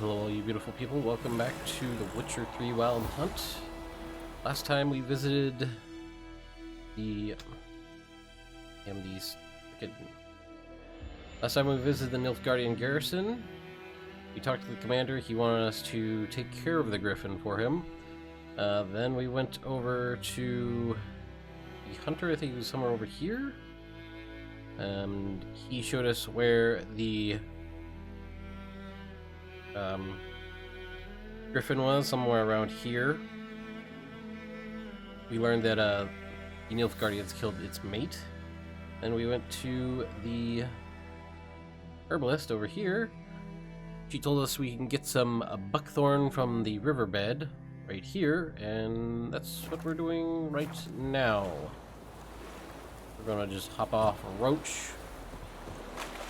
Hello, you beautiful people. Welcome back to The Witcher 3 Wild Hunt. Last time we visited the... Last time we visited the Nilfgaardian garrison. We talked to the commander. He wanted us to take care of the Griffin for him. Then we went over to the hunter. I think he was somewhere over here. And he showed us where the Griffin was, somewhere around here. We learned that the Nilfgaardians killed its mate. Then we went to the herbalist over here. She told us we can get some buckthorn from the riverbed right here, and that's what we're doing right now. We're gonna just hop off Roach.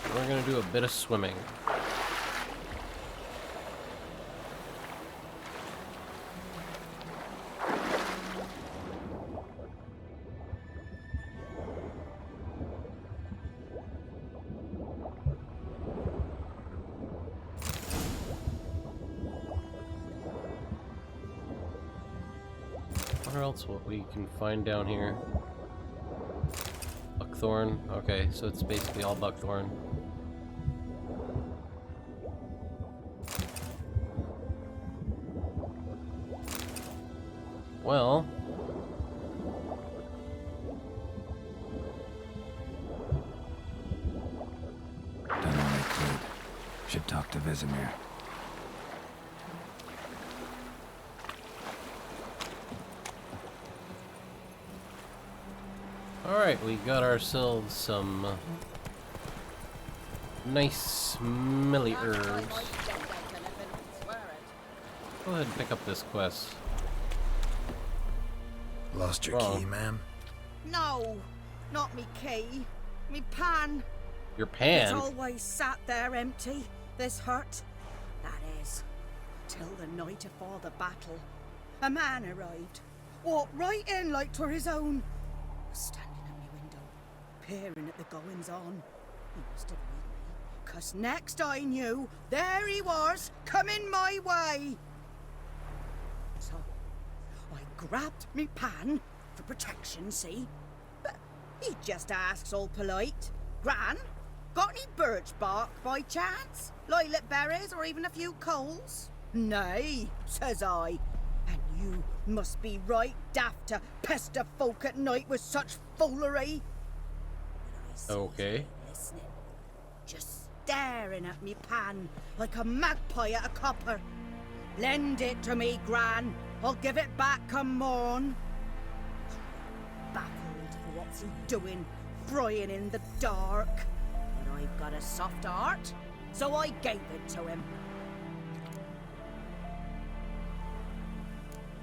And we're gonna do a bit of swimming. What we can find down here. Buckthorn. Okay, so it's basically all buckthorn. Well, don't know I could. Should talk to Vizima. alright, we got ourselves some nice smelly herbs. Go ahead and pick up this quest. Lost your key, ma'am? No, not me key. Me pan. Your pan? It's always sat there empty, this hut. That is, till the night afore the battle. A man arrived, walked right in like 'twere his own. Was standing at me window, peering at the goings-on. He must have read me, 'cause next I knew, there he was, coming my way. So, I grabbed me pan, for protection, see? But he just asks all polite, Gran, got any birch bark by chance? Lilac berries or even a few coals? Nay, says I. And you must be right daft to pester folk at night with such foolery. Okay. Listening, just staring at me pan like a magpie at a copper. Lend it to me, Gran. I'll give it back come morn. Baffled for what's he doing, frying in the dark. But I've got a soft heart, so I gave it to him.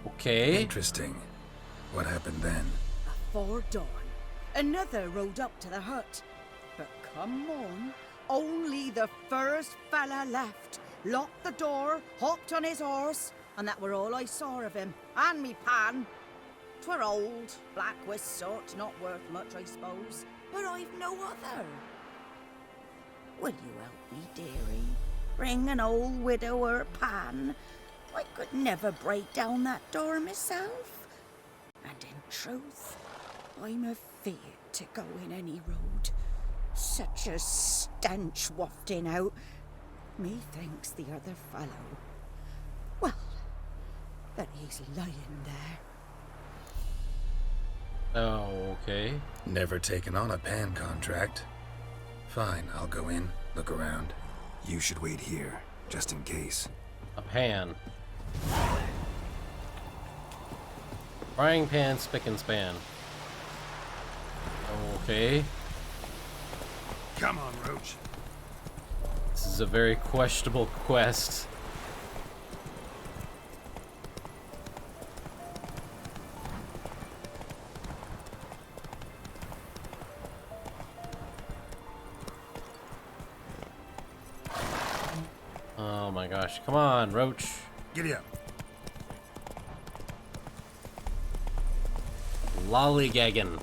Okay. Interesting. What happened then? Afore dawn, another rode up to the hut. But come on, only the first fella left. Locked the door, hopped on his horse, and that were all I saw of him. And me pan. 'Twere old, black with sort, not worth much, I suppose. But I've no other. Will you help me, dearie? Bring an old widower pan. I could never break down that door myself. And in truth, I'm afeard to go in any road. Such a stench wafting out. Methinks the other fellow, well, that he's lying there. Oh, okay. Never taken on a pan contract. Fine, I'll go in, look around. You should wait here, just in case. A pan. Frying pan, spick and span. Okay. Come on, Roach. This is a very questionable quest. Oh my gosh, come on, Roach. Giddy up. Lollygagging.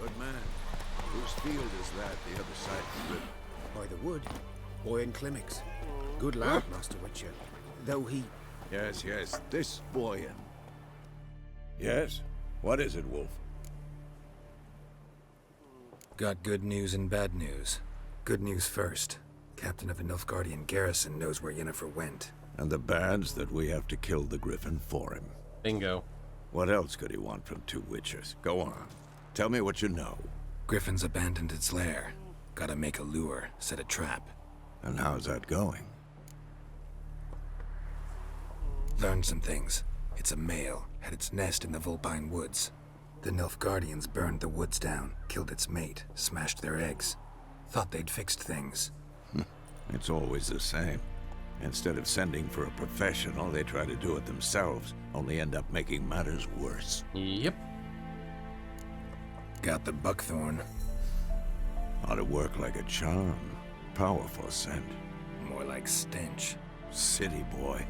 Good man. Whose field is that the other side of the river? By the wood. Boy in Climmix. Good lad, Master Witcher. Though he... Yes, this boy. Yes? What is it, Wolf? Got good news and bad news. Good news first. Captain of a Nilfgaardian garrison knows where Yennefer went. And the bad's that we have to kill the Griffin for him. Bingo. What else could he want from two witchers? Go on. Tell me what you know. Griffin's abandoned its lair. Gotta make a lure, set a trap. And how's that going? Learned some things. It's a male, had its nest in the Vulpine Woods. The Nilfgaardians burned the woods down, killed its mate, smashed their eggs. Thought they'd fixed things. It's always the same. Instead of sending for a professional, they try to do it themselves, only end up making matters worse. Yep. Got the buckthorn. Ought to work like a charm. Powerful scent. More like stench. City boy.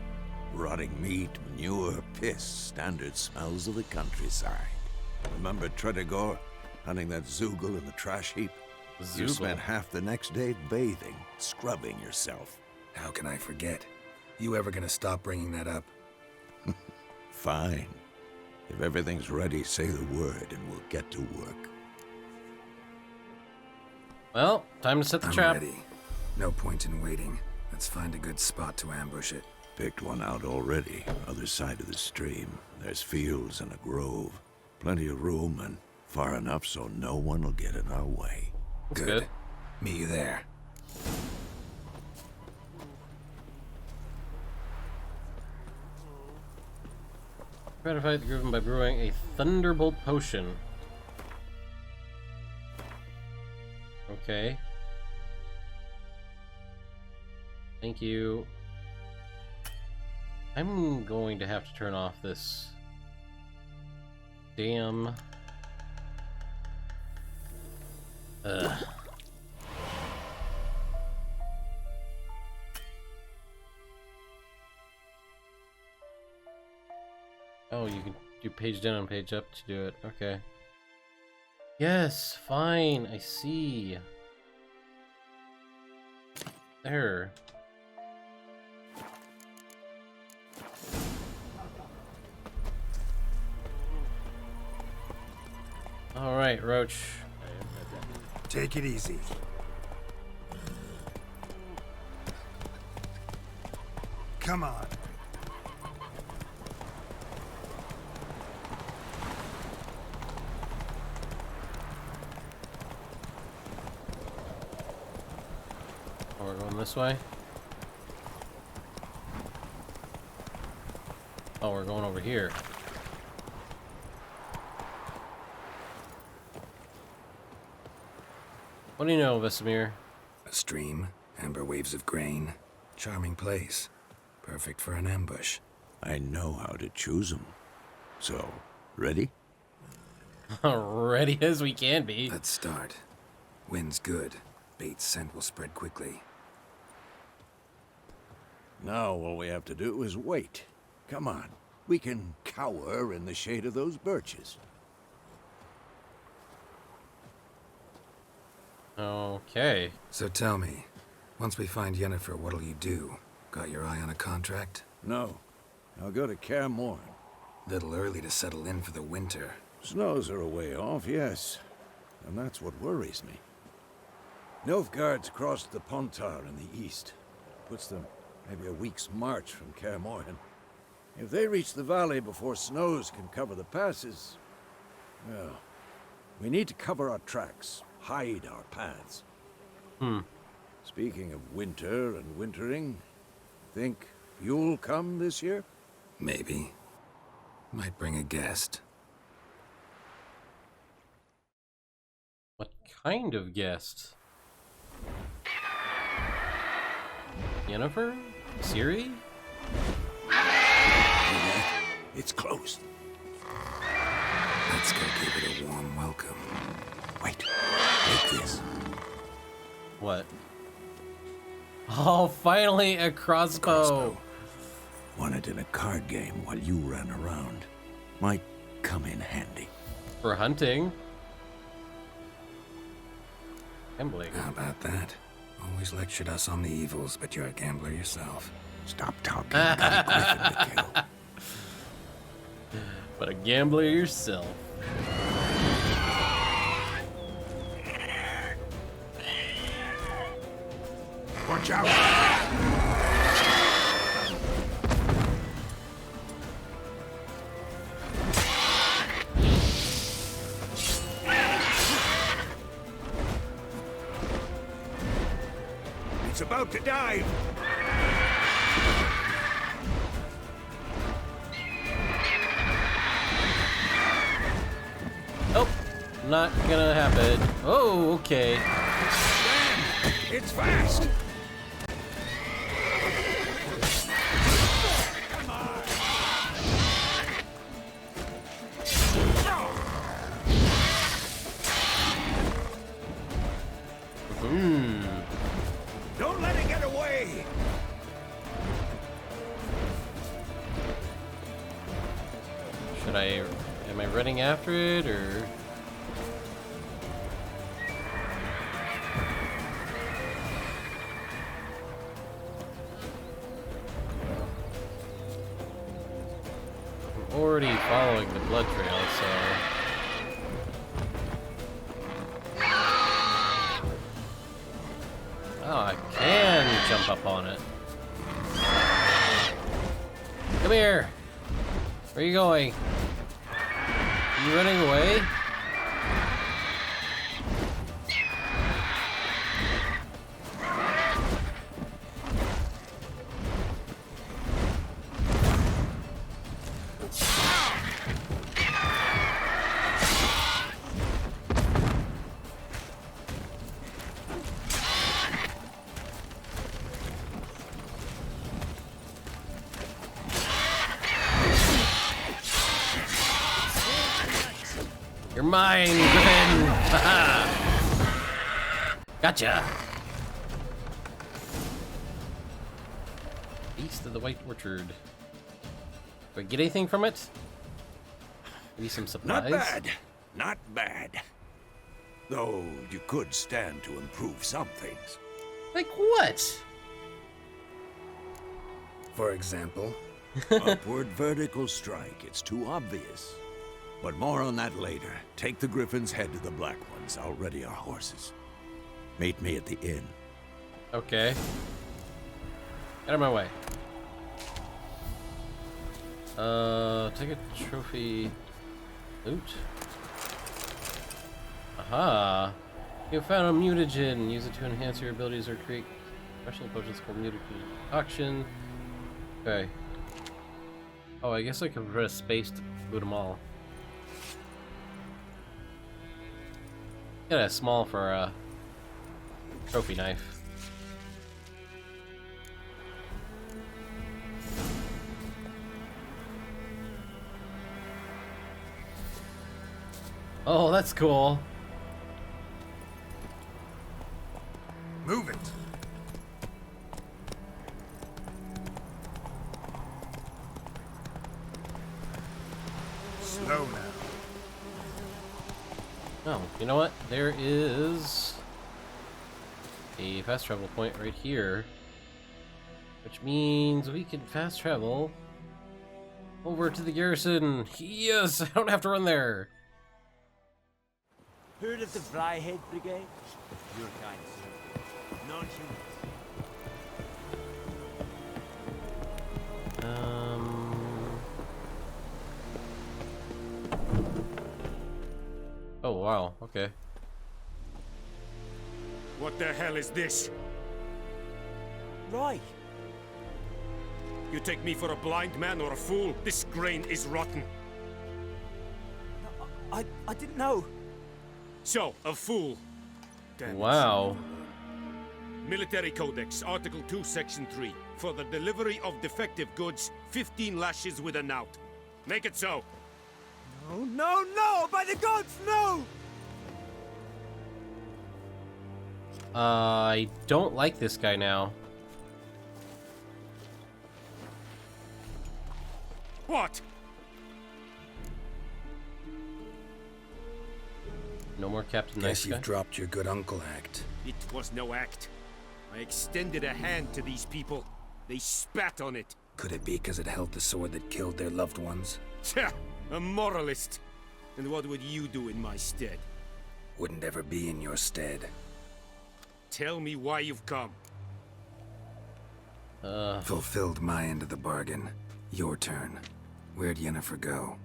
Rotting meat, manure, piss, standard smells of the countryside. Remember Tredegor? Hunting that Zoogle in the trash heap? You spent half the next day bathing, scrubbing yourself. How can I forget? You ever gonna stop bringing that up? Fine. If everything's ready, say the word and we'll get to work. Well, time to set the I'm trap. ready. No point in waiting. Let's find a good spot to ambush it. Picked one out already, other side of the stream. There's fields and a grove. Plenty of room and far enough so no one will get in our way. That's good. Meet you there. Try to fight the Griffin by brewing a Thunderbolt potion. Okay. Thank you. I'm going to have to turn off this damn... Ugh. Oh, you can do page down and page up to do it. Okay. Yes, fine. I see. There. All right, Roach. Take it easy. Come on. Oh, we're going this way. Oh, we're going over here. What do you know, Vesemir? A stream, amber waves of grain. Charming place. Perfect for an ambush. I know how to choose them. So, ready? Ready as we can be. Let's start. Wind's good. Bait's scent will spread quickly. Now all we have to do is wait. Come on. We can cower in the shade of those birches. Okay. So tell me, once we find Yennefer, what'll you do? Got your eye on a contract? No. I'll go to Kaer Morhen. Little early to settle in for the winter. Snows are a way off, yes. And that's what worries me. Nilfgaard's crossed the Pontar in the east. Puts them maybe a week's march from Kaer Morhen. If they reach the valley before snows can cover the passes, well, we need to cover our tracks, hide our paths. Speaking of winter and wintering, think you'll come this year? Maybe. Might bring a guest. What kind of guest? Yennefer? Ciri? It's closed. Let's go give it a warm welcome. Wait, take this. What? Oh, finally a crossbow. Won it in a card game while you ran around. Might come in handy. For hunting. Gambling. How about that? Always lectured us on the evils, but you're a gambler yourself. Stop talking. Got a Griffin to kill. But a gambler yourself. Watch out! It's about to dive. Oh, not gonna happen. Oh, okay. It's fast. Don't let it get away. Should I... Am I running after it, or... I'm already following the blood trail, so... Oh, I can jump up on it. Come here! Where are you going? Are you running away? You're mine, Griffin! Gotcha! East of the White Orchard. Do I get anything from it? Maybe some supplies? Not bad. Not bad. Though you could stand to improve some things. Like what? For example, Upward vertical strike. It's too obvious. But more on that later. Take the Griffin's head to the Black Ones. I'll ready our horses. Meet me at the inn. Okay. Get out of my way. Take a trophy loot. Aha! You found a mutagen. Use it to enhance your abilities or create special potions called mutagen auction. Okay. Oh, I guess I could press space to boot them all. Get a small for a trophy knife. Oh, that's cool. Move it. Slow now. Oh, you know what? There is a fast travel point right here, which means we can fast travel over to the garrison. Yes, I don't have to run there. Heard of the Flyhead Brigade? Your kind, sir. Non-humans. Oh, wow, okay. What the hell is this? Right. You take me for a blind man or a fool? This grain is rotten. I didn't know. So, a fool. Damn it. Wow. Military Codex, Article 2, Section 3. For the delivery of defective goods, 15 lashes with a knout. Make it so. No, no, no! By the gods, no! I don't like this guy now. What? No more Captain guess Nice you've Guy. dropped your good uncle act. It was no act. I extended a hand to these people. They spat on it. Could it be because it held the sword that killed their loved ones? Tja, a moralist. And what would you do in my stead? Wouldn't ever be in your stead. Tell me why you've come. Fulfilled my end of the bargain. Your turn. Where'd Yennefer go?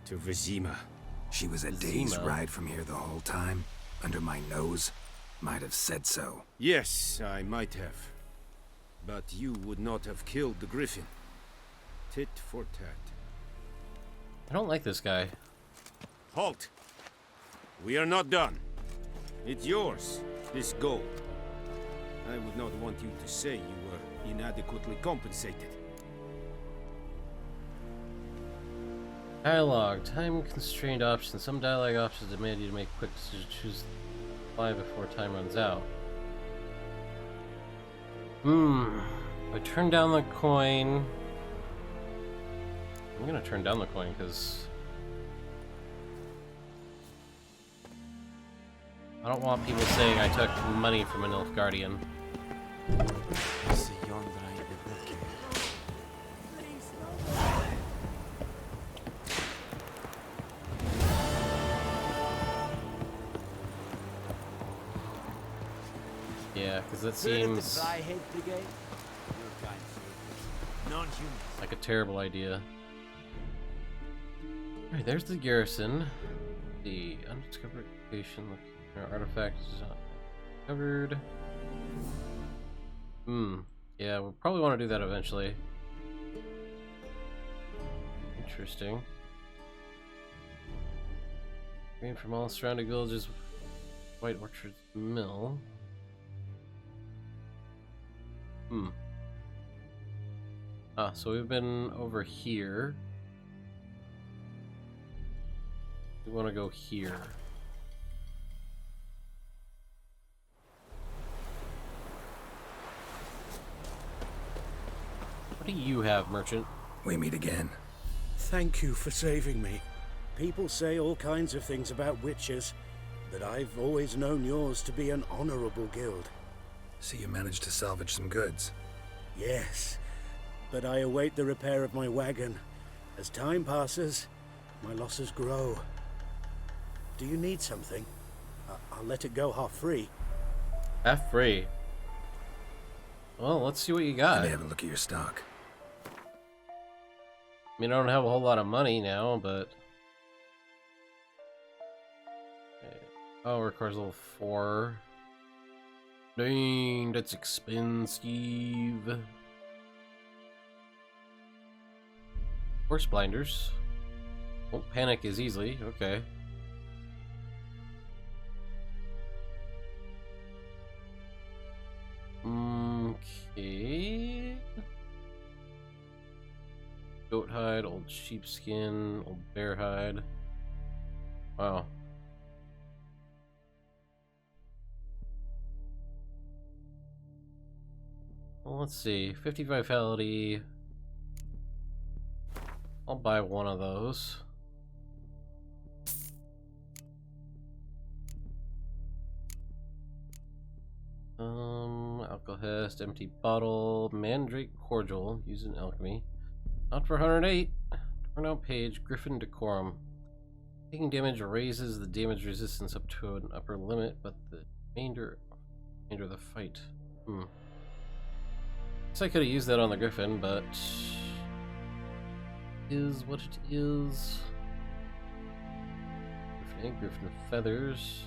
To Vizima. She was a day's Vizima. ride from here the whole time. Under my nose. Might have said so. Yes, I might have. But you would not have killed the Griffin. Tit for tat. I don't like this guy. Halt! We are not done. It's yours, this gold. I would not want you to say you were inadequately compensated. Dialogue. Time-constrained options. Some dialogue options demand you to make quick decisions. Choose fly before time runs out. I turn down the coin. I'm gonna turn down the coin because I don't want people saying I took money from an elf guardian. Yeah, because that seems like a terrible idea. Alright, there's the garrison. The undiscovered location. Our artifact is not covered. Yeah, we'll probably want to do that eventually. Interesting. Grain from all surrounding villages. White Orchard's Mill. So we've been over here. We want to go here. What do you have, merchant? We meet again. Thank you for saving me. People say all kinds of things about witches, but I've always known yours to be an honorable guild. So you managed to salvage some goods. Yes, but I await the repair of my wagon. As time passes, my losses grow. Do you need something? I'll let it go half free. Half free. Well, let's see what you got. Let me have a look at your stock. I mean, I don't have a whole lot of money now, but... Oh, requires level 4. Dang, that's expensive. Horse blinders. Won't panic as easily. Okay. Okay. Goat hide, old sheepskin, old bear hide. Wow. Well, let's see. 50 vitality. I'll buy one of those. Alcohest, empty bottle, mandrake cordial, used in alchemy. Not for 108. Torn out page, Griffin decorum. Taking damage raises the damage resistance up to an upper limit, but the remainder of the fight. Guess I could have used that on the Griffin, but is what it is. Griffin, Griffin feathers,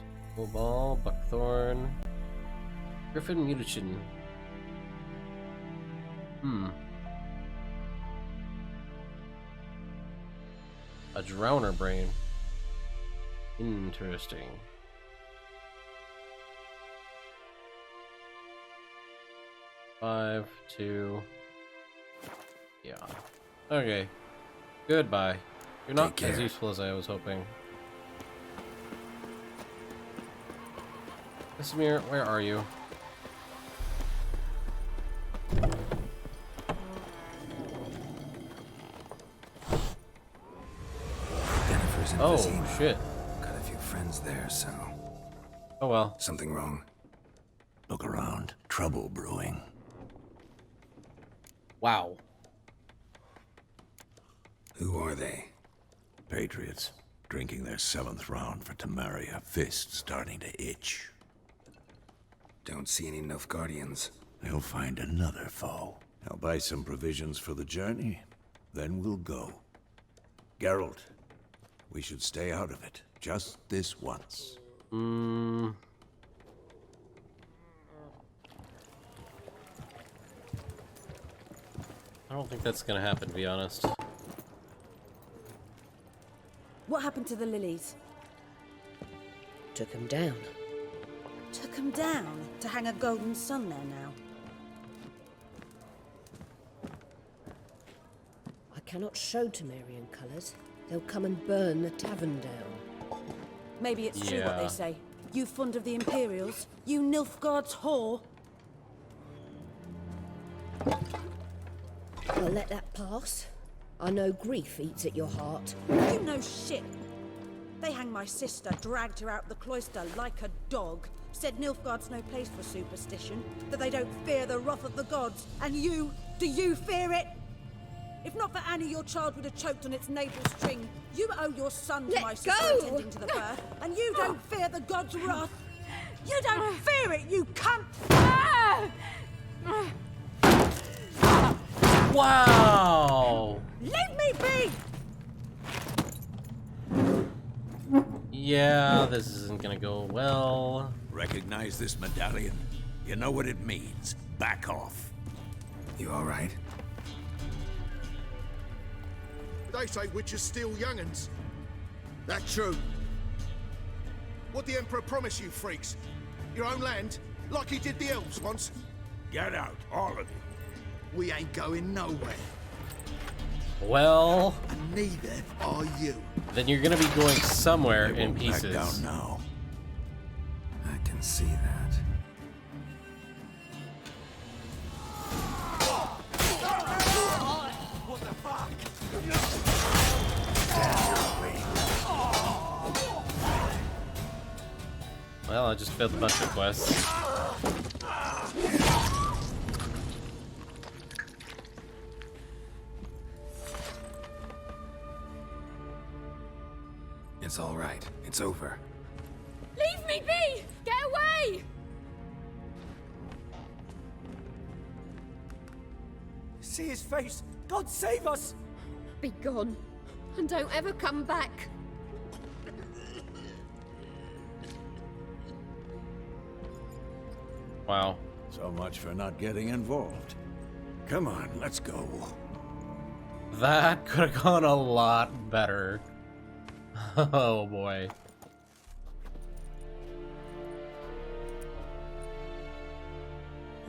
ball, buckthorn, Griffin mutation. A drowner brain. Interesting. Five, 2. Yeah. Okay. Goodbye. You're not as useful as I was hoping. Emhyr, where are you? Yennefer's in Oh, Vizima. shit. Got a few friends there, so... Oh well. Something wrong? Look around. trouble brewing. Wow. Who are they? Patriots, drinking their 7th round for Temeria, fist starting to itch. Don't see any Nilfgaardians. They'll find another foe. I'll buy some provisions for the journey, then we'll go. Geralt, we should stay out of it, just this once. I don't think that's gonna happen, to be honest. What happened to the lilies? Took him down. Took 'em down to hang a golden sun there now. I cannot show Temerian colours. They'll come and burn the tavern down. Maybe it's true what Yeah. they say. You fond of the Imperials? You Nilfgaard's whore? I'll let that pass. I know grief eats at your heart. You know shit. They hanged my sister, dragged her out the cloister like a dog. Said Nilfgaard's no place for superstition, that they don't fear the wrath of the gods. And you, do you fear it? If not for Annie, your child would have choked on its navel string. You owe your son to Let my sister go! attending to the birth, and you don't fear the gods' wrath. You don't fear it, you cunt! Wow! Leave me be! Yeah, this isn't gonna go well. Recognize this medallion? You know what it means. Back off. You all right? They say witches steal young'uns. That true? What the Emperor promise you, freaks? Your own land? Like he did the elves once? Get out, all of you. We ain't going nowhere. Well, And neither are you. then you're gonna be going somewhere They in won't back pieces. down now. I can see that. What the fuck? Well, I just failed a bunch of quests. It's all right. It's over. Leave me be! Get away! See his face! God save us! Be gone, and don't ever come back. Wow. So much for not getting involved. Come on, let's go. That could have gone a lot better. Oh boy.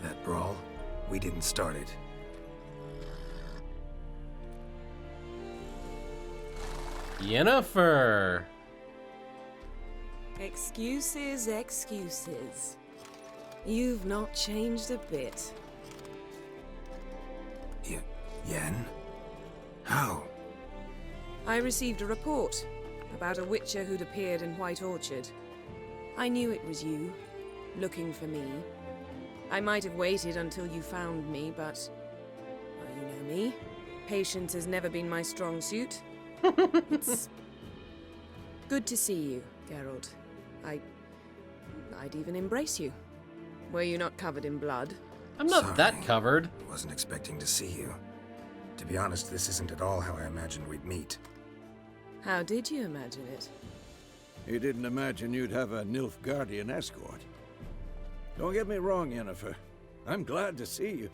That brawl, we didn't start it. Yennefer! Excuses, excuses. You've not changed a bit. Yen? How? I received a report about a witcher who'd appeared in White Orchard. I knew it was you, looking for me. I might have waited until you found me, but... well, you know me. Patience has never been my strong suit. It's good to see you, Geralt. I'd even embrace you. Were you not covered in blood? I'm not Sorry. that covered. Wasn't expecting to see you. To be honest, this isn't at all how I imagined we'd meet. How did you imagine it? You didn't imagine you'd have a Nilfgaardian escort. Don't get me wrong, Yennefer. I'm glad to see you.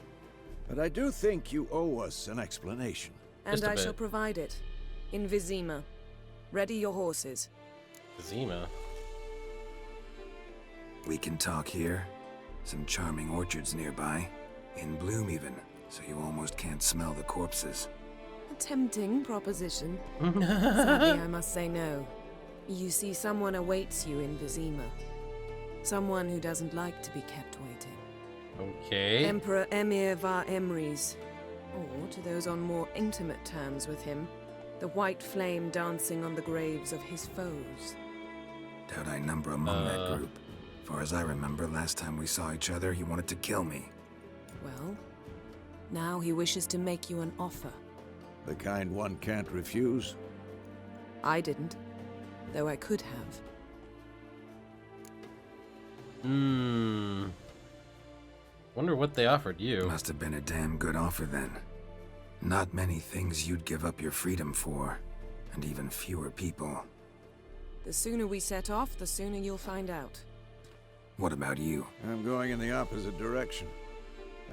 But I do think you owe us an explanation. And Just a I shall bit. provide it. In Vizima. Ready your horses. Vizima. We can talk here. Some charming orchards nearby. In bloom even, so you almost can't smell the corpses. A tempting proposition. Sadly, I must say no. You see, someone awaits you in Vizima. Someone who doesn't like to be kept waiting. Okay. Emperor Emhyr var Emreis. Or, to those on more intimate terms with him, the white flame dancing on the graves of his foes. Doubt I number among that group. Far as I remember, last time we saw each other, he wanted to kill me. Well, now he wishes to make you an offer. The kind one can't refuse. I didn't, though I could have. Wonder what they offered you. Must have been a damn good offer then. Not many things you'd give up your freedom for, and even fewer people. The sooner we set off, the sooner you'll find out. What about you? I'm going in the opposite direction.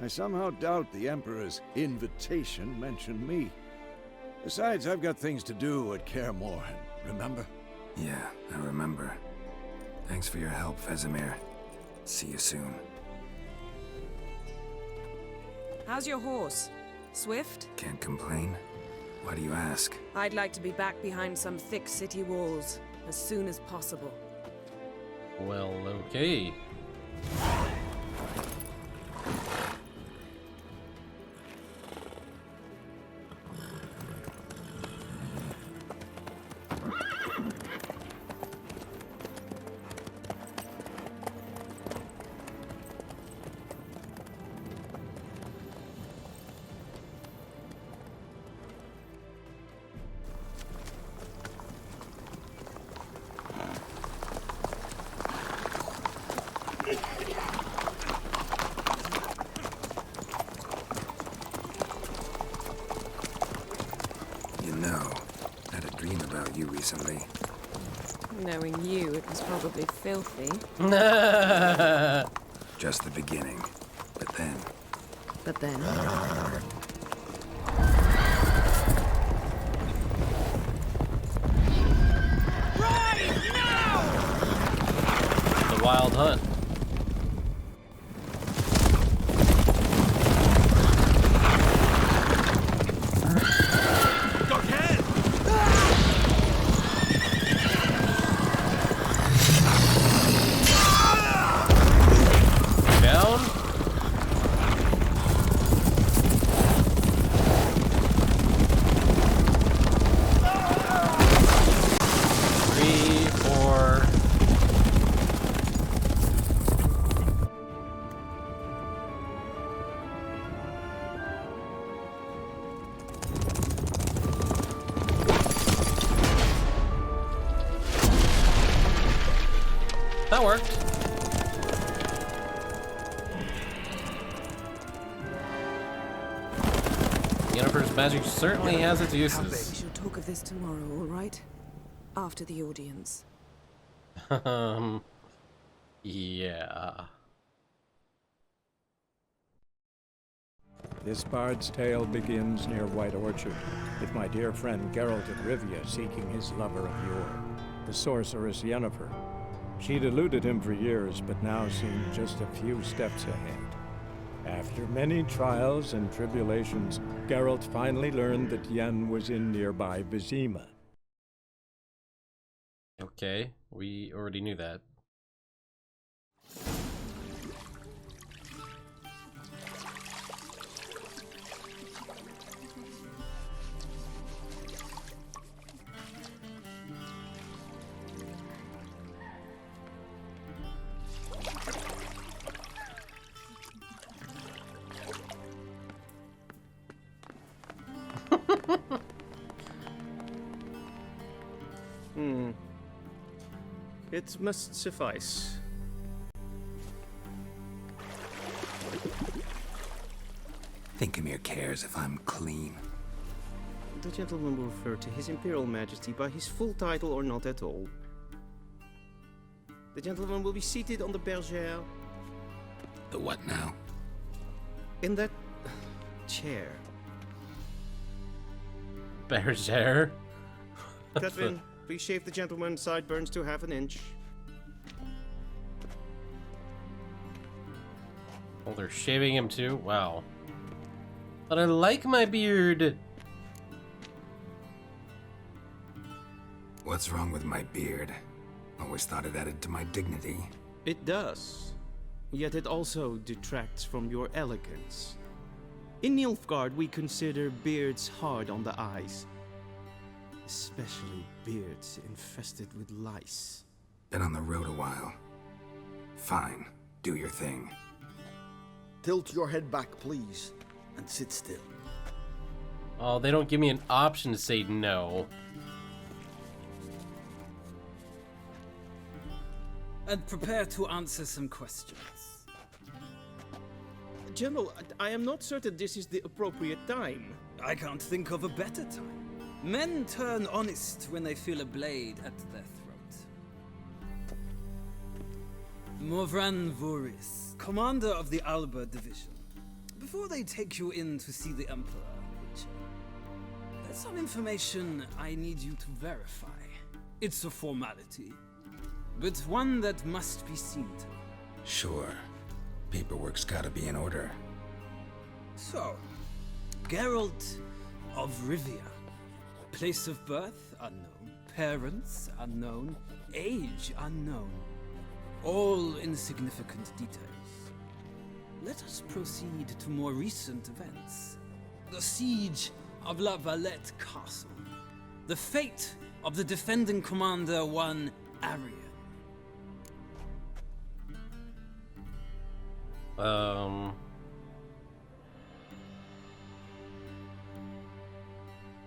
I somehow doubt the Emperor's invitation mentioned me. Besides, I've got things to do at Kaer Morhen, remember? Yeah, I remember. Thanks for your help, Vizima. See you soon. How's your horse? Swift? Can't complain. Why do you ask? I'd like to be back behind some thick city walls as soon as possible. Well, okay. You know, I had a dream about you recently. Knowing you, it was probably filthy. Just the beginning. But then... The Wild Hunt. Down. 3, 4. That worked. Yennefer's magic certainly has its We uses. shall talk of this tomorrow, all right? After the audience. Yeah. This bard's tale begins near White Orchard, with my dear friend Geralt of Rivia seeking his lover of yore, the sorceress Yennefer. She'd eluded him for years, but now seemed just a few steps ahead. After many trials and tribulations, Geralt finally learned that Yen was in nearby Vizima. Okay, we already knew that. It must suffice. Think Emhyr cares if I'm clean. The gentleman will refer to His Imperial Majesty by his full title or not at all. The gentleman will be seated on the bergère. The what now? In that chair. Bergère? Griffin, please shave the gentleman's sideburns to 1/2 inch. Oh, they're shaving him too? Wow. But I like my beard. What's wrong with my beard? Always thought it added to my dignity. It does. Yet it also detracts from your elegance. In Nilfgaard, we consider beards hard on the eyes. Especially beards infested with lice. Been on the road a while. Fine. Do your thing. Tilt your head back, please, and sit still. Oh, they don't give me an option to say no. And prepare to answer some questions. General, I am not certain this is the appropriate time. I can't think of a better time. Men turn honest when they feel a blade at their throat. Morvran Voris, commander of the Alba Division. Before they take you in to see the Emperor, there's some information I need you to verify. It's a formality, but one that must be seen to. Sure. Paperwork's gotta be in order. So, Geralt of Rivia. Place of birth unknown. Parents unknown. Age unknown. All insignificant details. Let us proceed to more recent events. The siege of La Valette Castle. The fate of the defending commander, one Arian.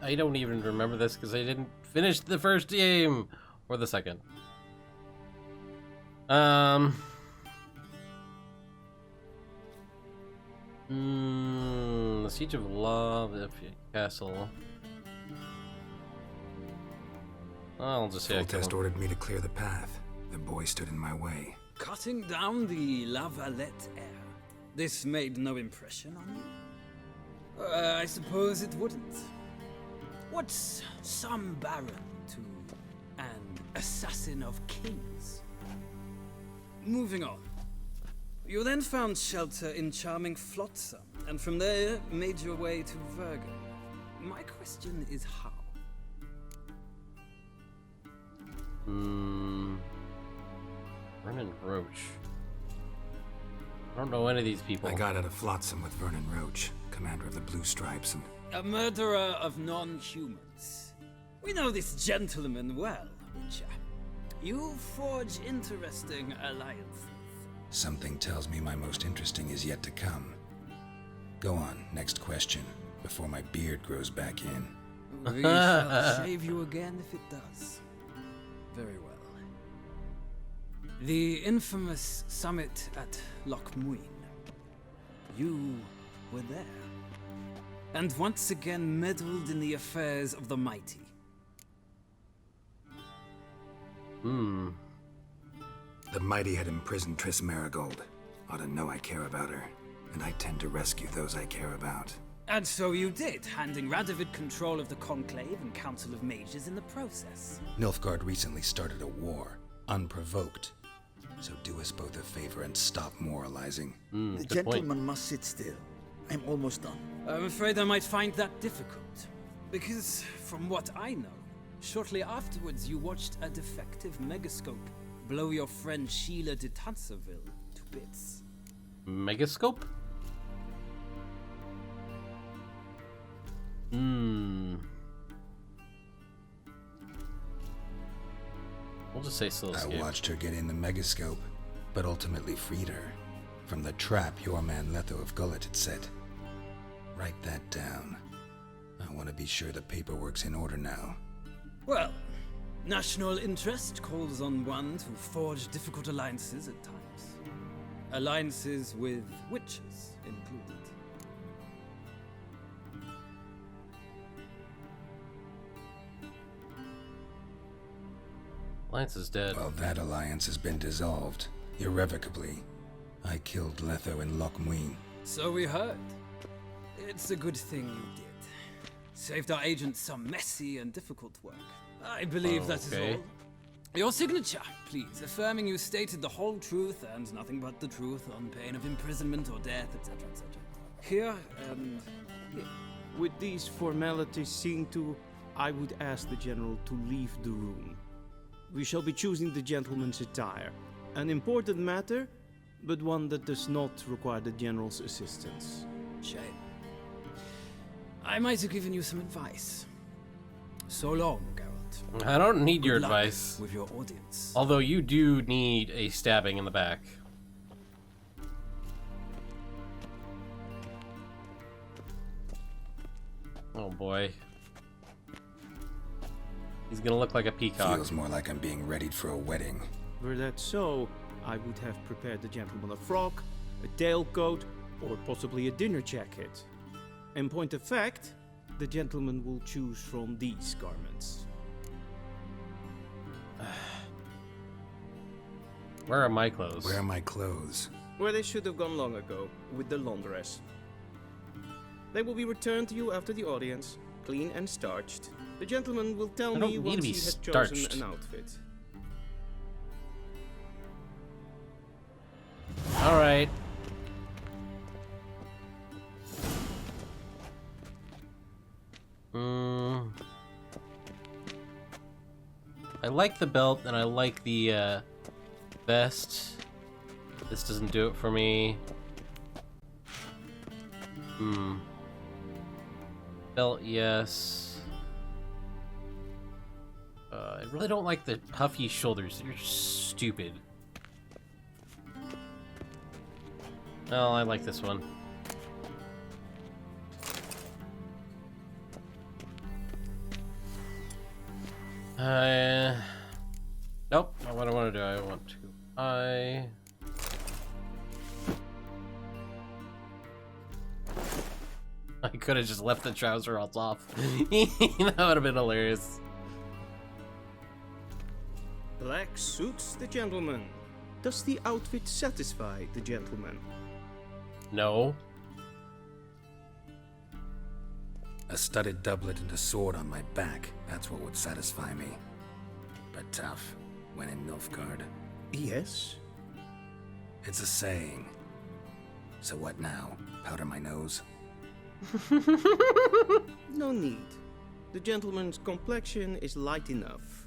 I don't even remember this because I didn't finish the first game or the second. The Siege of La Valette Castle. I'll just say Foltest ordered me to clear the path. The boy stood in my way. Cutting down the La Valette heir. This made no impression on you? I suppose it wouldn't. What's some baron to an assassin of kings? Moving on. You then found shelter in charming Flotsam, and from there made your way to Vergen. My question is how? Vernon Roach. I don't know any of these people. I got out of Flotsam with Vernon Roach, commander of the Blue Stripes, and... A murderer of non-humans. We know this gentleman well, Witcher. You forge interesting alliances. Something tells me my most interesting is yet to come. Go on, next question, before my beard grows back in. We shall shave you again if it does. Very well. The infamous summit at Loch Muin. You were there. And once again meddled in the affairs of the mighty. The mighty had imprisoned Triss Marigold. Ought to know I care about her, and I tend to rescue those I care about. And so you did, handing Radovid control of the Conclave and Council of Mages in the process. Nilfgaard recently started a war, unprovoked. So do us both a favor and stop moralizing. The gentleman must sit still. I'm almost done. I'm afraid I might find that difficult. Because, from what I know, shortly afterwards you watched a defective megascope blow your friend Sheila de Tanserville to bits. Megascope? We'll just say still escaped. I watched her get in the megascope, but ultimately freed her from the trap your man Letho of Gullet had set. Write that down. I want to be sure the paperwork's in order now. Well, national interest calls on one to forge difficult alliances at times. Alliances with witches included. Alliance is dead. Well, that alliance has been dissolved, irrevocably. I killed Letho in Loch Muin. So we heard. It's a good thing you did. Saved our agent some messy and difficult work. I believe that is all. Your signature, please, affirming you stated the whole truth and nothing but the truth on pain of imprisonment or death, etc., etc. Here and here. With these formalities seen to, I would ask the General to leave the room. We shall be choosing the gentleman's attire. An important matter, but one that does not require the General's assistance. Shame. I might have given you some advice. So long, Geralt. I don't need your Good luck advice. with your audience. Although you do need a stabbing in the back. Oh boy. He's gonna look like a peacock. Feels more like I'm being readied for a wedding. Were that so, I would have prepared the gentleman a frock, a tailcoat, or possibly a dinner jacket. In point of fact, the gentleman will choose from these garments. Where are my clothes? Where are my clothes? Where they should have gone long ago, with the laundress. They will be returned to you after the audience, clean and starched. The gentleman will tell me once he has chosen an outfit. Alright. I like the belt and I like the vest. This doesn't do it for me. Belt, yes. I really don't like the puffy shoulders. They're stupid. Oh, I like this one. Nope, not what I want to do. I want to. I could have just left the trouser all off. That would have been hilarious. Black suits the gentleman. Does the outfit satisfy the gentleman? No. A studded doublet and a sword on my back. That's what would satisfy me. But tough, when in Nilfgaard. Yes? It's a saying. So what now? Powder my nose? No need. The gentleman's complexion is light enough.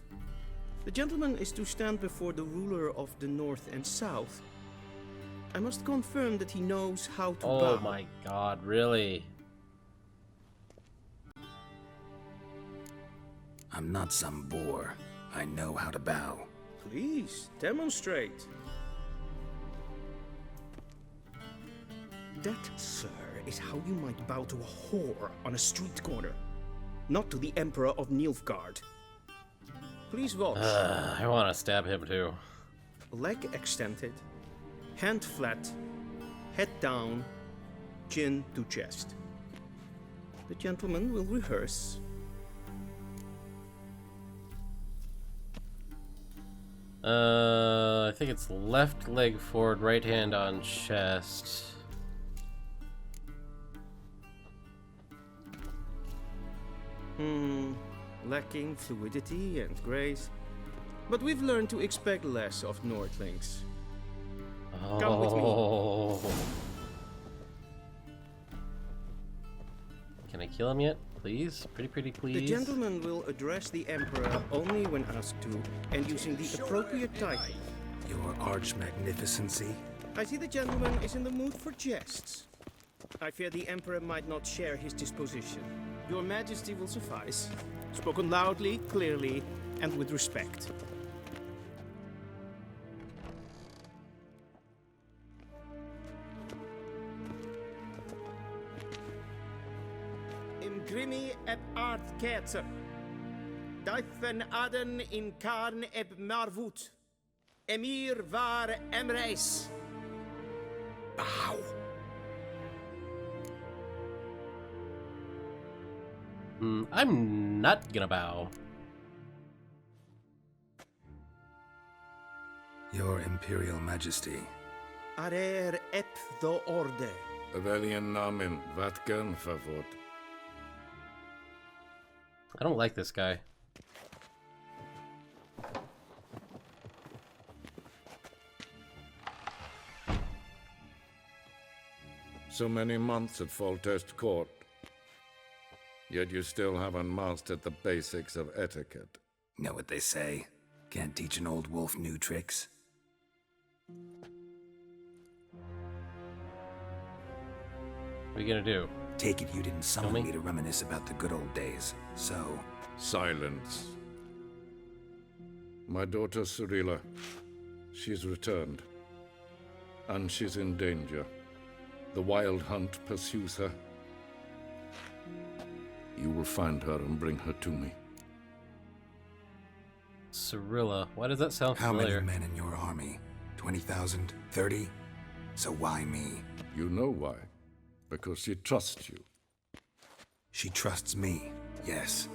The gentleman is to stand before the ruler of the North and South. I must confirm that he knows how to bow. Oh my god, really? I'm not some boor. I know how to bow. Please, demonstrate. That, sir, is how you might bow to a whore on a street corner, not to the Emperor of Nilfgaard. Please watch. I want to stab him too. Leg extended, hand flat, head down, chin to chest. The gentleman will rehearse. I think it's left leg forward, right hand on chest. Lacking fluidity and grace. But we've learned to expect less of Nordlings. Come with me. Can I kill him yet? Please? Pretty please? The gentleman will address the Emperor only when asked to, and using the appropriate title. Your arch-magnificency? I see the gentleman is in the mood for jests. I fear the Emperor might not share his disposition. Your Majesty will suffice. Spoken loudly, clearly, and with respect. Im Grimi eb art Kerzer. Deifen Aden in Karn eb Marvut. Emhyr var Emreis. Bow! I'm not gonna bow. Your Imperial Majesty. Arer ep the orde. Welchen Namen, wat gern favort? I don't like this guy. So many months at Foltest Court. Yet you still haven't mastered the basics of etiquette. Know what they say? Can't teach an old wolf new tricks. What are you gonna do? Take it you didn't summon me to reminisce about the good old days, so... Silence. My daughter Cirilla, she's returned. And she's in danger. The Wild Hunt pursues her. You will find her and bring her to me. Cirilla. Why does that sound How familiar? many men in your army? 20,000? 30? So why me? You know why. Because she trusts you. She trusts me, yes.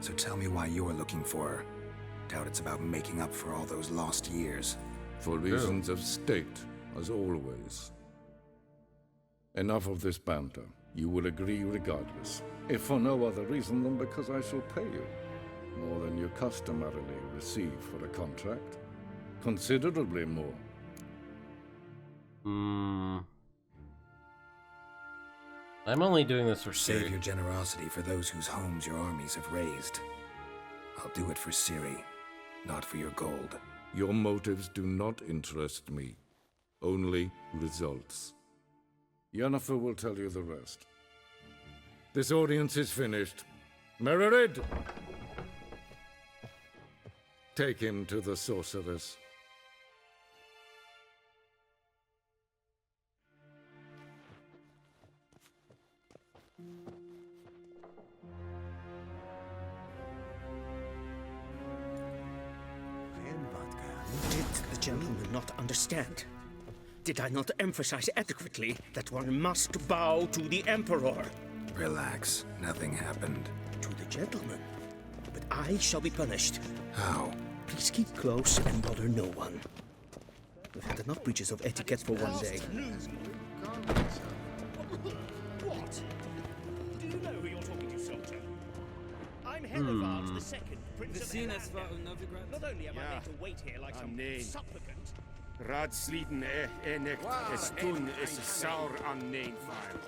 So tell me why you're looking for her. Doubt it's about making up for all those lost years. For reasons of state, as always. Enough of this banter. You will agree regardless. If for no other reason than because I shall pay you. More than you customarily receive for a contract. Considerably more. I'm only doing this for Save Ciri. your generosity for those whose homes your armies have razed. I'll do it for Ciri, not for your gold. Your motives do not interest me. Only results. Yennefer will tell you the rest. This audience is finished. Mererid! Take him to the sorceress. Did the gentleman not understand? Did I not emphasize adequately that one must bow to the Emperor? Relax. Nothing happened. To the gentleman. But I shall be punished. How? Please keep close and bother no one. We've had enough breaches of etiquette for one day. What? Do you know who you're talking to, soldier? I'm Hennefer the Second, Prince of Emhyr. Not only am I made to wait here like some supplicant. Radsliden enecht estun is saur an neenfile.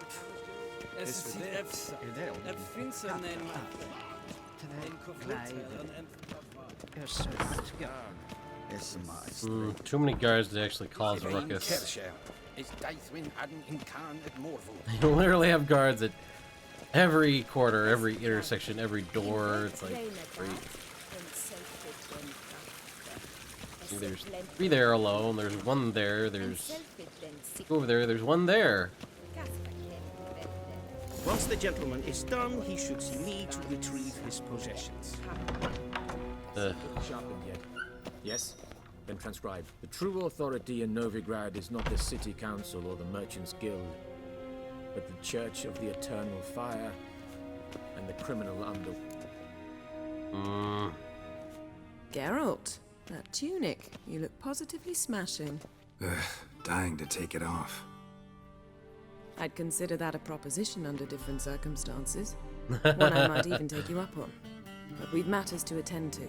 Too many guards to actually cause a ruckus. You literally have guards at every corner, every intersection, every door. It's like great. There's 3 there alone. There's 1 there. There's over there. There's 1 there. Once the gentleman is done, he should see me to retrieve his possessions. Yes? Then transcribe. The true authority in Novigrad is not the city council or the merchants' guild, but the Church of the Eternal Fire and the criminal under. Geralt, that tunic. You look positively smashing. Dying to take it off. I'd consider that a proposition under different circumstances. One I might even take you up on. But we've matters to attend to.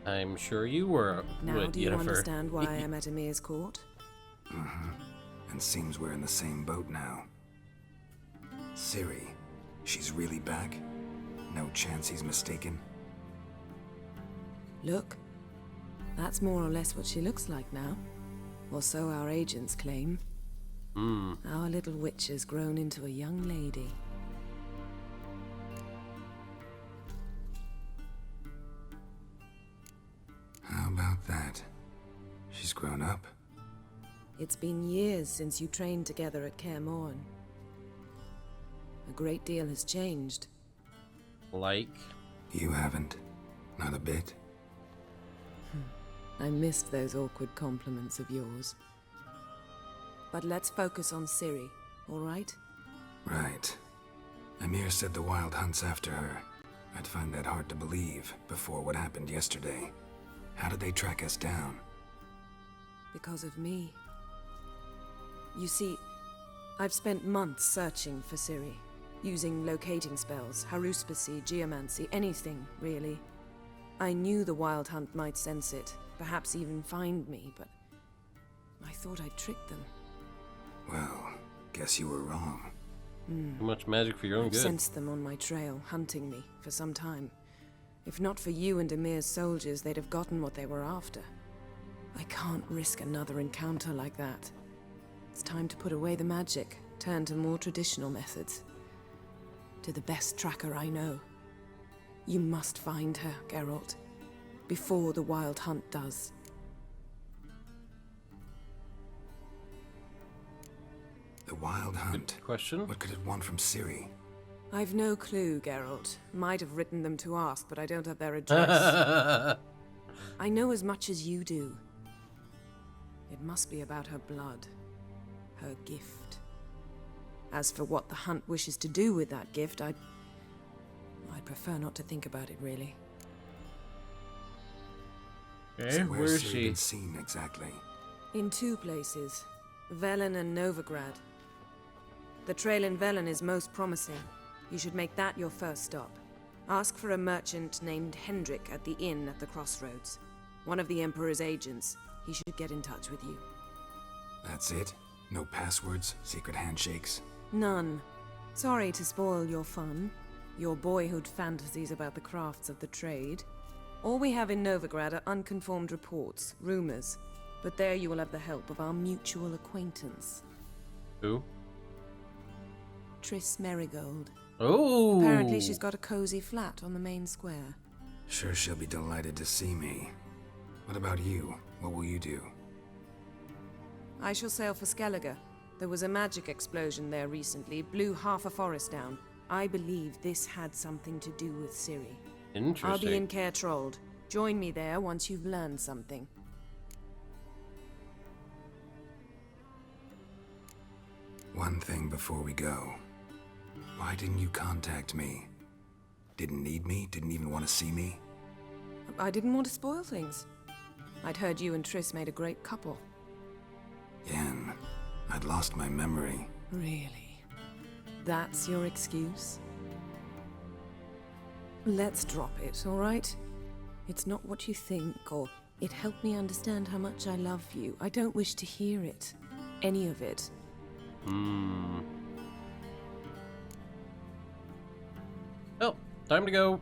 I'm sure you were. Now do you understand why I am at Emhyr's court? And seems we're in the same boat now. Ciri, she's really back? No chance he's mistaken? Look, that's more or less what she looks like now. Or so our agents claim. Our little witch has grown into a young lady. How about that? She's grown up? It's been years since you trained together at Kaer Morhen. A great deal has changed. Like? You haven't. Not a bit. I missed those awkward compliments of yours. But let's focus on Ciri, all right? Right. Emhyr said the Wild Hunt's after her. I'd find that hard to believe before what happened yesterday. How did they track us down? Because of me. You see, I've spent months searching for Ciri, using locating spells, haruspicy, geomancy, anything, really. I knew the Wild Hunt might sense it, perhaps even find me, but I thought I'd tricked them. Well, guess you were wrong. Too much magic for your own I've good. sensed them on my trail, hunting me, for some time. If not for you and Emhyr's soldiers, they'd have gotten what they were after. I can't risk another encounter like that. It's time to put away the magic, turn to more traditional methods. To the best tracker I know. You must find her, Geralt, before the Wild Hunt does. The Wild Hunt? Question? What could it want from Ciri? I've no clue, Geralt. Might have written them to ask, but I don't have their address. I know as much as you do. It must be about her blood. Her gift. As for what the hunt wishes to do with that gift, I'd prefer not to think about it, really. Okay, so where's she been seen exactly? In 2 places. Velen and Novigrad. The trail in Velen is most promising. You should make that your first stop. Ask for a merchant named Hendrik at the inn at the crossroads. One of the Emperor's agents. He should get in touch with you. That's it? No passwords? Secret handshakes? None. Sorry to spoil your fun. Your boyhood fantasies about the crafts of the trade. All we have in Novigrad are unconfirmed reports, rumors. But there you will have the help of our mutual acquaintance. Who? Triss Merigold. Oh! Apparently she's got a cozy flat on the main square. Sure she'll be delighted to see me. What about you? What will you do? I shall sail for Skellige. There was a magic explosion there recently, blew half a forest down. I believe this had something to do with Ciri. Interesting. I'll be in Caer Trold. Join me there once you've learned something. One thing before we go. Why didn't you contact me? Didn't need me? Didn't even want to see me? I didn't want to spoil things. I'd heard you and Triss made a great couple. Yen, I'd lost my memory. Really? That's your excuse? Let's drop it, all right? It's not what you think, or it helped me understand how much I love you. I don't wish to hear it. Any of it. Well, time to go.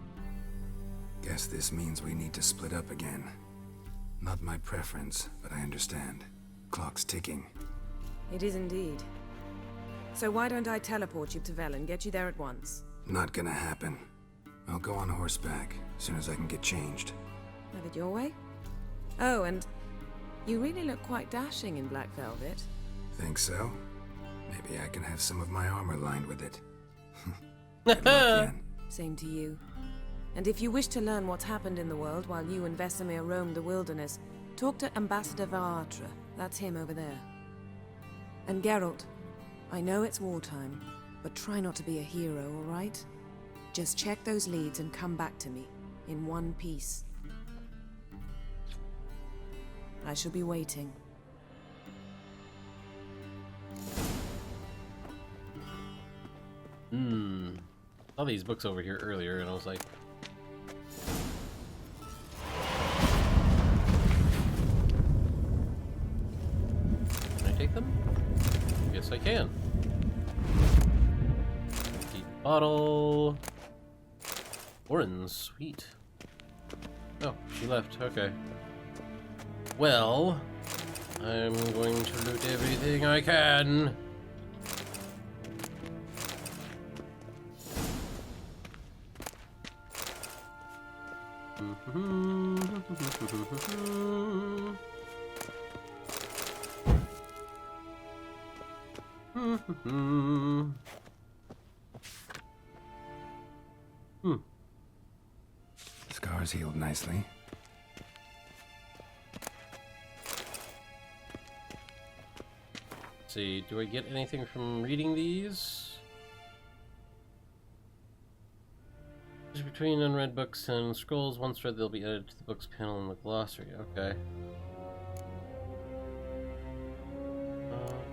Guess this means we need to split up again. Not my preference, but I understand. Clock's ticking. It is indeed. So why don't I teleport you to Velen, get you there at once? Not gonna happen. I'll go on horseback, as soon as I can get changed. Have it your way? Oh, and you really look quite dashing in black velvet. Think so? Maybe I can have some of my armor lined with it. Good luck, Yen. Same to you. And if you wish to learn what's happened in the world while you and Vesemir roamed the wilderness, talk to Ambassador Varatra. That's him over there. And Geralt, I know it's wartime, but try not to be a hero, all right? Just check those leads and come back to me, in one piece. I shall be waiting. Saw these books over here earlier, and I was like, can I take them? Yes, I can. Empty bottle. Orin, sweet. Oh, she left. Okay. Well, I'm going to loot everything I can. Scars healed nicely. Let's see, do I get anything from reading these? Between unread books and scrolls, once read, they'll be added to the books panel in the glossary. Okay.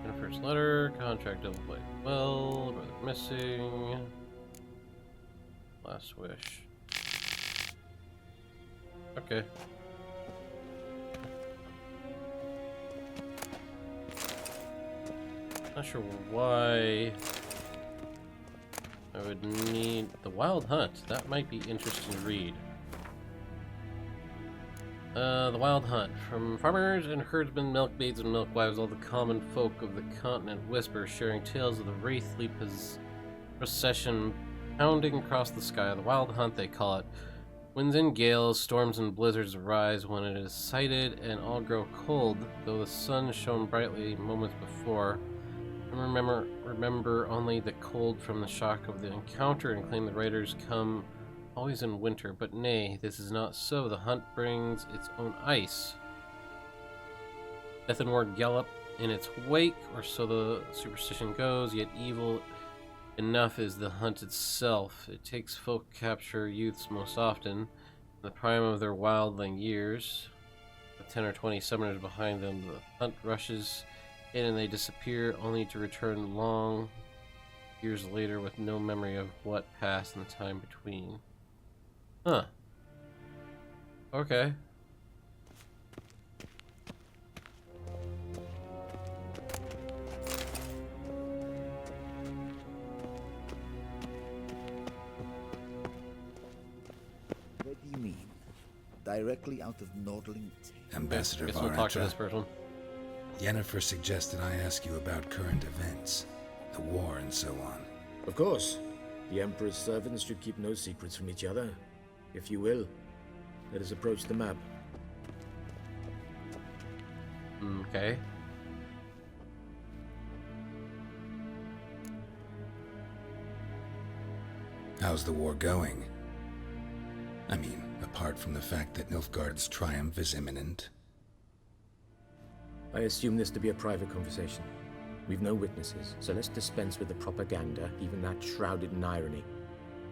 Yennefer's letter, contract double play. Well, brother missing. Last wish. Okay. Not sure why I would need the Wild Hunt. That might be interesting to read. The Wild Hunt. From farmers and herdsmen, milkmaids and milkwives, all the common folk of the continent whisper, sharing tales of the wraithly procession pounding across the sky. The Wild Hunt, they call it. Winds and gales, storms and blizzards arise when it is sighted, and all grow cold, though the sun shone brightly moments before. Remember only the cold from the shock of the encounter, and claim the riders come always in winter. But nay, this is not so. The hunt brings its own ice. Death and war gallop in its wake, or so the superstition goes, yet evil enough is the hunt itself. It takes folk capture youths most often, in the prime of their wildling years. With 10 or 20 summoners behind them, the hunt rushes in and they disappear, only to return long years later with no memory of what passed in the time between. Huh. Okay. What do you mean? Directly out of Nordling? Ambassador Guess we'll talk to this person. Yennefer suggested I ask you about current events, the war and so on. Of course. The Emperor's servants should keep no secrets from each other. If you will, let us approach the map. Okay. How's the war going? I mean, apart from the fact that Nilfgaard's triumph is imminent. I assume this to be a private conversation. We've no witnesses, so let's dispense with the propaganda, even that shrouded in irony.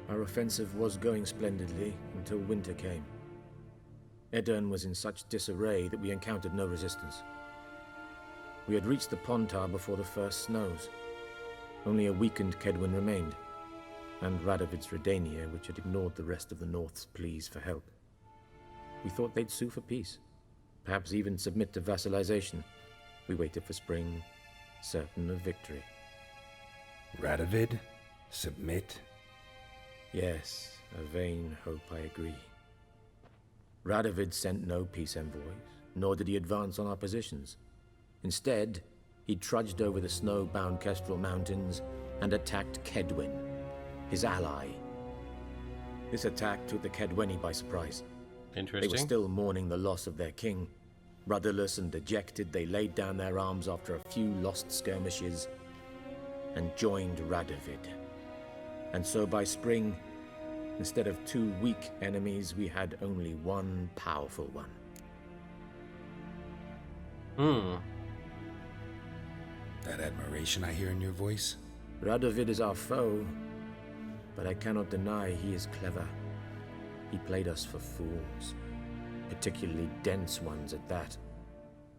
Our offensive was going splendidly until winter came. Edirn was in such disarray that we encountered no resistance. We had reached the Pontar before the first snows. Only a weakened Kedwen remained, and Radovid's Redania, which had ignored the rest of the North's pleas for help. We thought they'd sue for peace, perhaps even submit to vassalization. We waited for spring, certain of victory. Radovid? Submit? Yes, a vain hope, I agree. Radovid sent no peace envoys, nor did he advance on our positions. Instead, he trudged over the snow-bound Kestrel Mountains and attacked Kedwen, his ally. This attack took the Kedweni by surprise. Interesting. They were still mourning the loss of their king. Rudderless and dejected, they laid down their arms after a few lost skirmishes and joined Radovid. And so by spring, instead of 2 weak enemies, we had only one powerful one. That admiration I hear in your voice? Radovid is our foe, but I cannot deny he is clever. He played us for fools, particularly dense ones at that.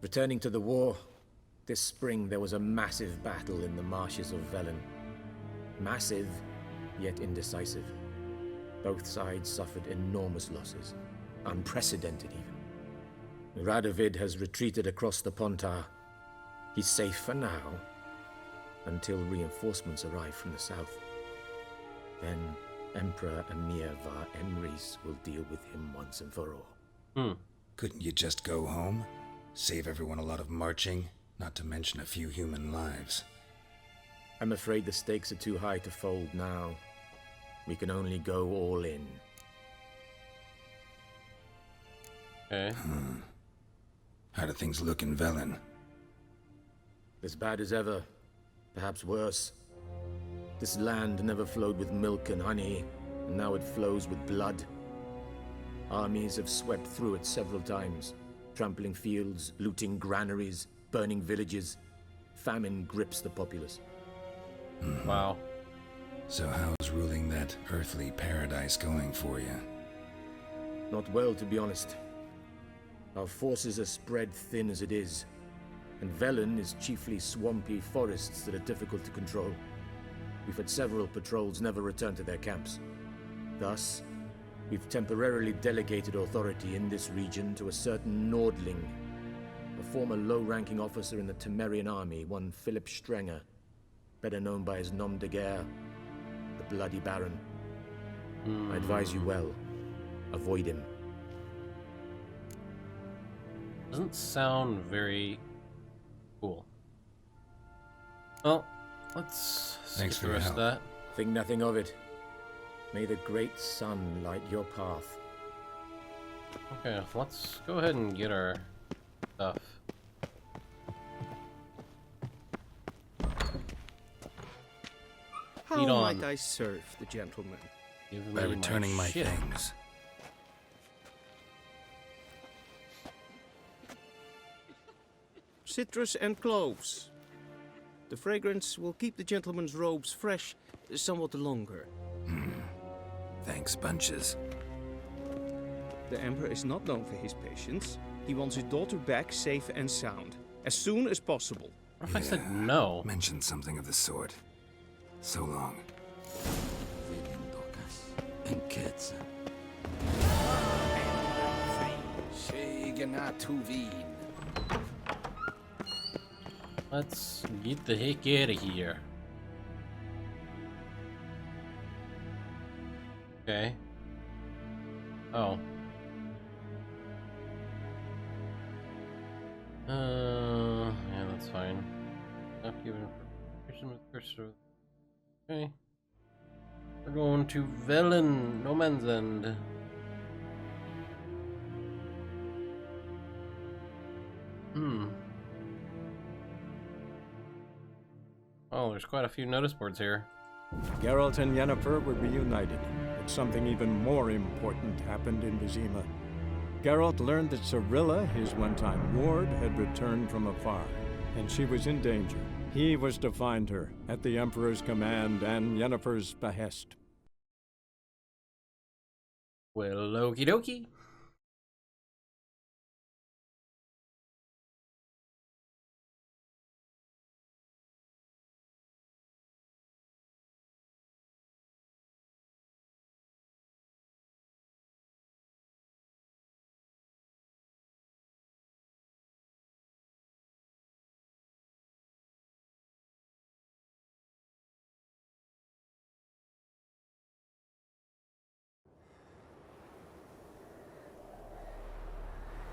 Returning to the war, this spring there was a massive battle in the marshes of Velen. Massive, yet indecisive. Both sides suffered enormous losses, unprecedented even. Radovid has retreated across the Pontar. He's safe for now, until reinforcements arrive from the south. Then Emperor Emhyr var Emreis will deal with him once and for all. Couldn't you just go home? Save everyone a lot of marching, not to mention a few human lives. I'm afraid the stakes are too high to fold now. We can only go all in. Okay. How do things look in Velen? As bad as ever, perhaps worse. This land never flowed with milk and honey, and now it flows with blood. Armies have swept through it several times, trampling fields, looting granaries, burning villages. Famine grips the populace. Wow. So how's ruling that earthly paradise going for you? Not well, to be honest. Our forces are spread thin as it is, and Velen is chiefly swampy forests that are difficult to control. We've had several patrols never return to their camps. Thus, we've temporarily delegated authority in this region to a certain Nordling, a former low-ranking officer in the Temerian army, one Philip Strenger, better known by his nom de guerre, the Bloody Baron. I advise you well. Avoid him. Doesn't sound very cool. Well, let's Thanks skip for the your rest help. of that. Think nothing of it. May the great sun light your path. Okay, let's go ahead and get our stuff. How Lead on. might I serve the gentleman? Give By me returning my shit. things. Citrus and cloves. The fragrance will keep the gentleman's robes fresh somewhat longer. Thanks, bunches. The Emperor is not known for his patience. He wants his daughter back safe and sound, as soon as possible. What if I said no? Mentioned something of the sort. So long. Let's get the heck out of here. Okay. Oh. Yeah, that's fine. Not given information with cursor. Okay. We're going to Velen, No Man's End. Oh, there's quite a few notice boards here. Geralt and Yennefer were reunited, but something even more important happened in Vizima. Geralt learned that Cirilla, his one-time ward, had returned from afar, and she was in danger. He was to find her, at the Emperor's command and Yennefer's behest. Well, okie dokie.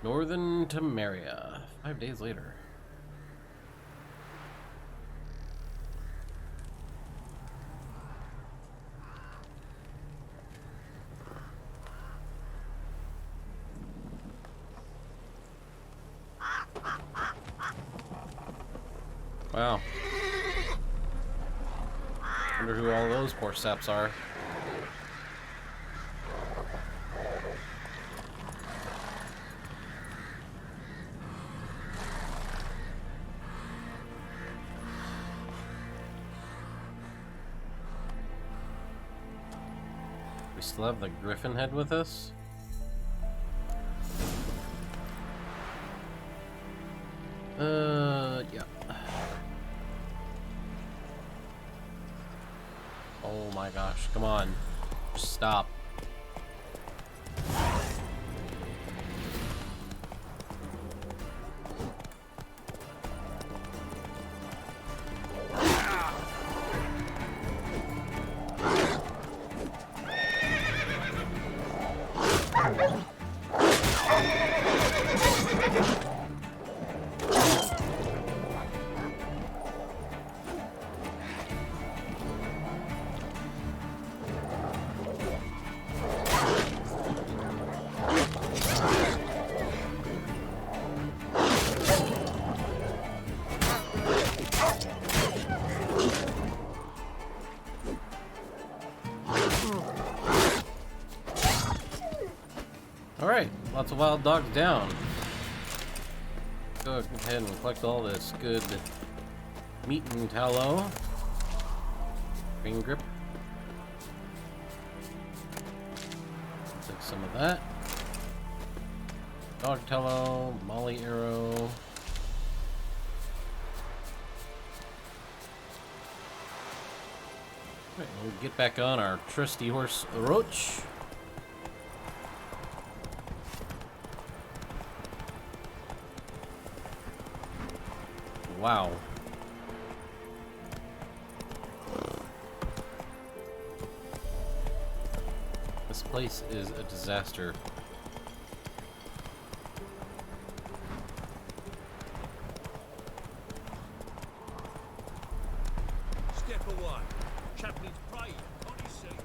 Northern Temeria. 5 days later. Wow. Wonder who all those poor saps are. We still have the Griffin head with us? Yeah. Oh my gosh, come on. Just stop. Alright, lots of wild dogs down. Go ahead and collect all this good meat and tallow. Green grip. Take some of that. Dog tallow, molly arrow. Alright, we'll get back on our trusty horse Roach. Wow. This place is a disaster. Step away. Chap needs praying, can't you see?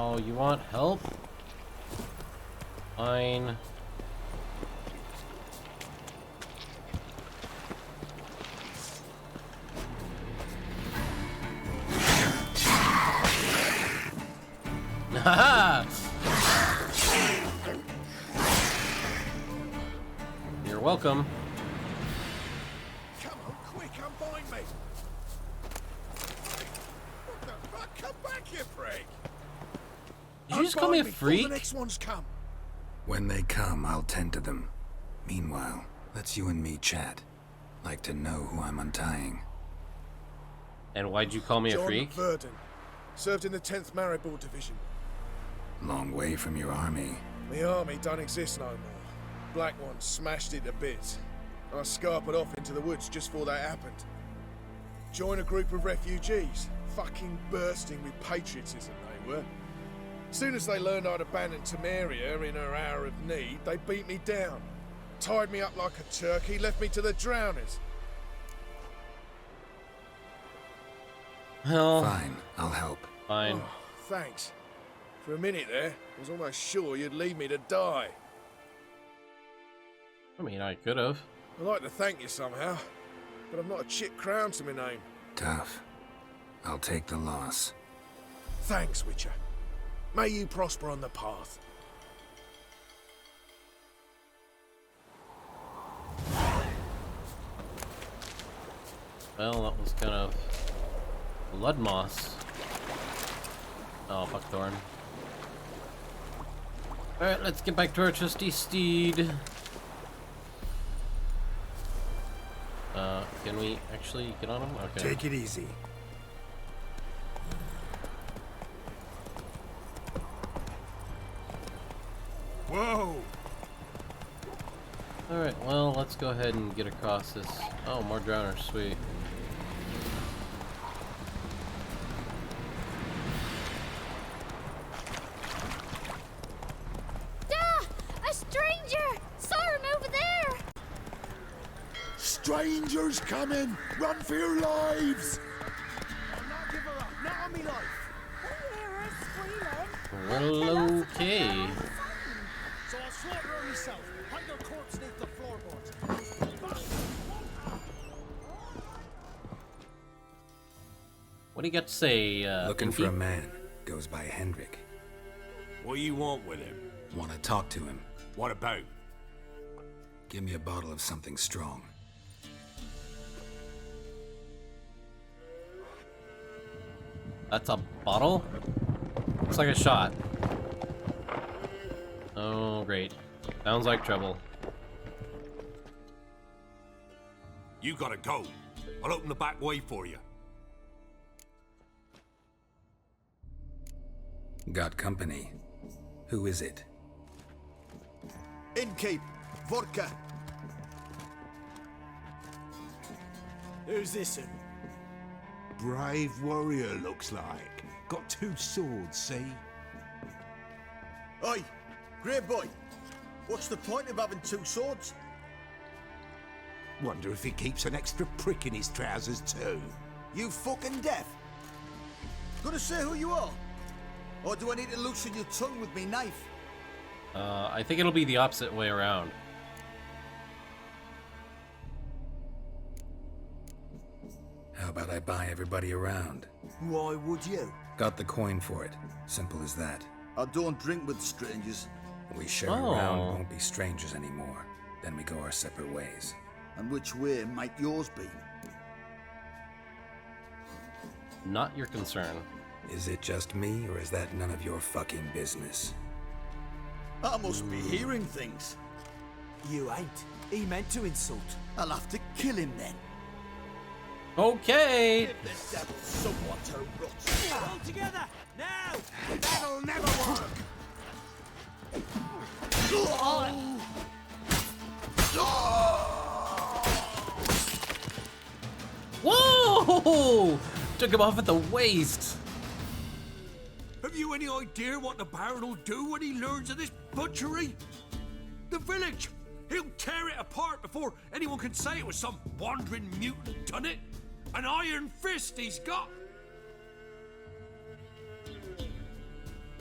Oh, you want help? Fine. Haha! You're welcome. Come on, quick, unbind me. What the fuck? Come back here, freak. Did you just call me a freak? The next one's come. When they come, I'll tend to them. Meanwhile, let's you and me chat. Like to know who I'm untying. And why'd you call me a freak? John Verdon. Served in the 10th Maribor Division. Long way from your army. The army don't exist no more. Black One smashed it to bits. I scarpered off into the woods just before that happened. Joined a group of refugees. Fucking bursting with patriotism, they were. Soon as they learned I'd abandoned Temeria in her hour of need, they beat me down. Tied me up like a turkey, left me to the drowners. Well, fine, I'll help. Fine. Oh, thanks. For a minute there, I was almost sure you'd leave me to die. I mean, I could have. I'd like to thank you somehow, but I've not a chit crown to my name. Tough. I'll take the loss. Thanks, Witcher. May you prosper on the path. Well, that was kind of blood moss. Oh, buckthorn. Alright, let's get back to our trusty steed. Can we actually get on him? Okay. Take it easy. Whoa! Alright, well, let's go ahead and get across this. Oh, more drowners, sweet. A stranger! Saw him over there! Strangers coming! Run for your lives! I'll not give her up, not on me life! Well, okay. So I'll slaughter her myself. Hide her corpse beneath the floorboards. What do you got to say, Looking Pinky? for a man. Goes by Hendrik. What do you want with him? Want to talk to him. What about? Give me a bottle of something strong. That's a bottle? Looks like a shot. Oh, great. Sounds like trouble. You gotta go. I'll open the back way for you. Got company. Who is it? Innkeep, vodka. Who's this in? Brave warrior, looks like. Got 2 swords, see? Oi, great boy. What's the point of having 2 swords? Wonder if he keeps an extra prick in his trousers too. You fucking deaf? Gonna say who you are? Or do I need to loosen your tongue with me knife? I think it'll be the opposite way around. How about I buy everybody around? Why would you? Got the coin for it. Simple as that. I don't drink with strangers. We share around, won't be strangers anymore. Then we go our separate ways. And which way might yours be? Not your concern. Is it just me, or is that none of your fucking business? I must be hearing things. You ain't. He meant to insult. I'll have to kill him then. Okay. Give the devil someone to rot. All together, now! That'll never work. Whoa! Took him off at the waist. Have you any idea what the Baron will do when he learns of this butchery? The village! He'll tear it apart before anyone can say it was some wandering mutant done it. An iron fist he's got.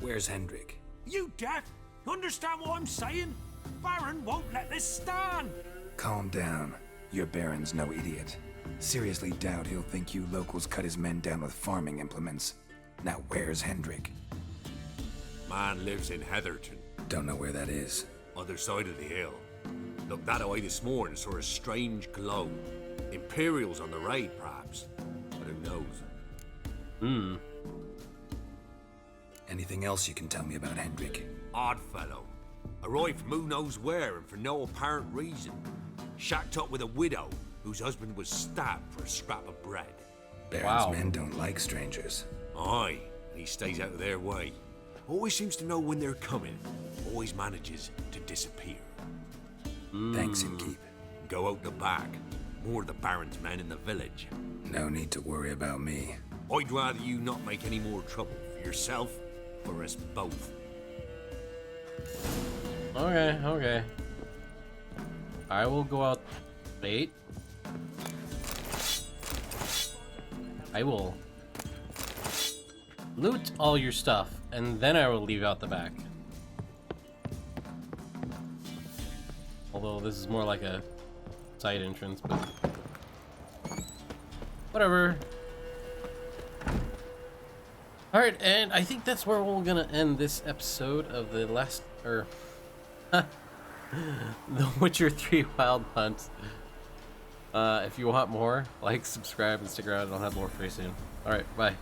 Where's Hendrik? You deaf? You understand what I'm saying? Baron won't let this stand. Calm down. Your Baron's no idiot. Seriously doubt he'll think you locals cut his men down with farming implements. Now where's Hendrik? Man lives in Heatherton. Don't know where that is. Other side of the hill. Looked that away this morning, saw a strange glow. Imperials on the raid, perhaps. But who knows? Anything else you can tell me about Hendrik? Odd fellow. Arrived from who knows where and for no apparent reason. Shacked up with a widow whose husband was stabbed for a scrap of bread. Baron's men don't like strangers. Aye, and he stays out of their way. Always seems to know when they're coming. Always manages to disappear. Thanks, Innkeep. Go out the back. More of the Baron's men in the village. No need to worry about me. I'd rather you not make any more trouble for yourself or us both. Okay. I will go out. Wait. I will loot all your stuff, and then I will leave out the back. Although this is more like a side entrance, but whatever. Alright, and I think that's where we're gonna end this episode of the last, The Witcher 3 Wild Hunt. If you want more, like, subscribe, and stick around, and I'll have more for you soon. Alright, bye.